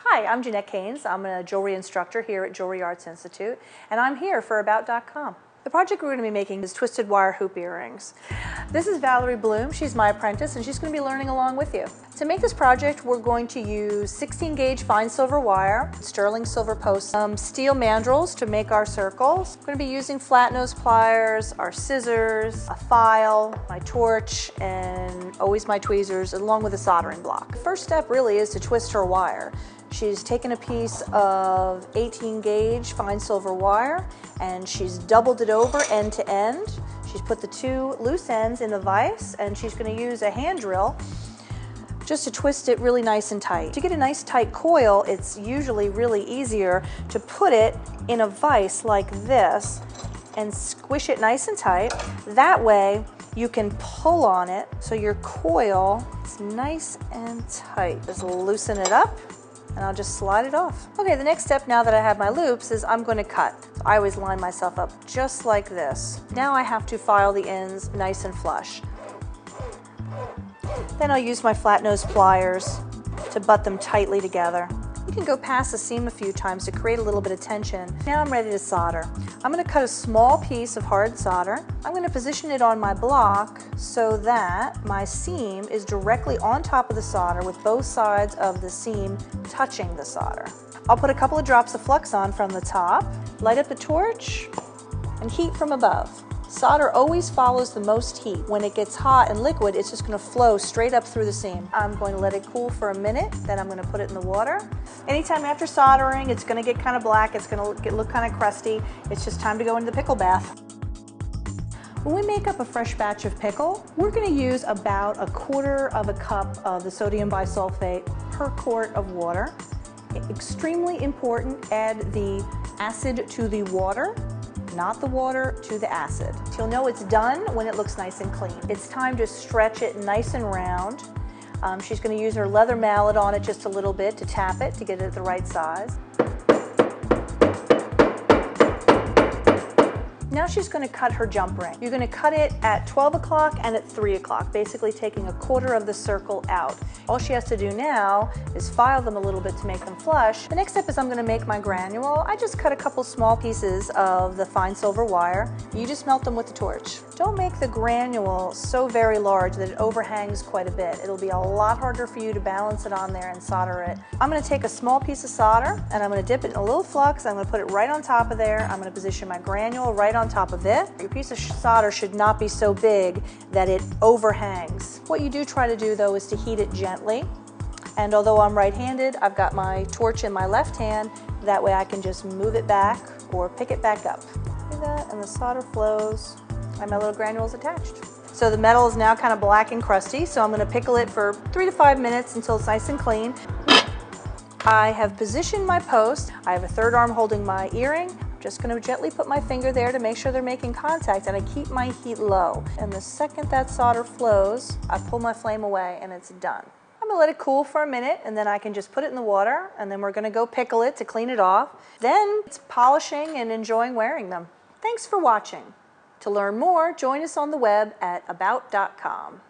Hi, I'm Jeanette Keynes. I'm a jewelry instructor here at Jewelry Arts Institute, and I'm here for About.com. The project we're going to be making is twisted wire hoop earrings. This is Valerie Bloom. She's my apprentice, and she's going to be learning along with you. To make this project, we're going to use 16 gauge fine silver wire, sterling silver posts, steel mandrels to make our circles. We're going to be using flat nose pliers, our scissors, a file, my torch, and always my tweezers, along with a soldering block. The first step really is to twist her wire. She's taken a piece of 18 gauge fine silver wire and she's doubled it over end to end. She's put the two loose ends in the vise and she's going to use a hand drill just to twist it really nice and tight. To get a nice tight coil, it's usually really easier to put it in a vise like this and squish it nice and tight. That way you can pull on it so your coil is nice and tight. Just loosen it up and I'll just slide it off. Okay, the next step now that I have my loops is I'm going to cut. I always line myself up just like this. Now I have to file the ends nice and flush. Then I'll use my flat nose pliers to butt them tightly together. You can go past the seam a few times to create a little bit of tension. Now I'm ready to solder. I'm going to cut a small piece of hard solder. I'm going to position it on my block so that my seam is directly on top of the solder with both sides of the seam touching the solder. I'll put a couple of drops of flux on from the top, light up the torch, and heat from above. Solder always follows the most heat. When it gets hot and liquid, it's just going to flow straight up through the seam. I'm going to let it cool for a minute, then I'm going to put it in the water. Anytime after soldering, it's going to get kind of black, it's going to look kind of crusty. It's just time to go into the pickle bath. When we make up a fresh batch of pickle, we're going to use about 1/4 of a cup of the sodium bisulfate per quart of water. Extremely important, add the acid to the water, not the water to the acid. You'll know it's done when it looks nice and clean. It's time to stretch it nice and round. She's going to use her leather mallet on it just a little bit to tap it to get it at the right size. Now she's going to cut her jump ring. You're going to cut it at 12 o'clock and at 3 o'clock, basically taking 1/4 of the circle out. All she has to do now is file them a little bit to make them flush. The next step is I'm going to make my granule. I just cut a couple small pieces of the fine silver wire. You just melt them with the torch. Don't make the granule so very large that it overhangs quite a bit. It'll be a lot harder for you to balance it on there and solder it. I'm going to take a small piece of solder and I'm going to dip it in a little flux. I'm going to put it right on top of there. I'm going to position my granule right on top of it. Your piece of solder should not be so big that it overhangs. What you do try to do though is to heat it gently. And although I'm right-handed, I've got my torch in my left hand. That way I can just move it back or pick it back up. Do that and the solder flows and my little granule is attached. So the metal is now kind of black and crusty, so I'm going to pickle it for 3 to 5 minutes until it's nice and clean. I have positioned my post. I have a third arm holding my earring. I'm just going to gently put my finger there to make sure they're making contact, and I keep my heat low. And the second that solder flows, I pull my flame away and it's done. I'm going to let it cool for a minute and then I can just put it in the water and then we're going to go pickle it to clean it off. Then it's polishing and enjoying wearing them. Thanks for watching. To learn more, join us on the web at About.com.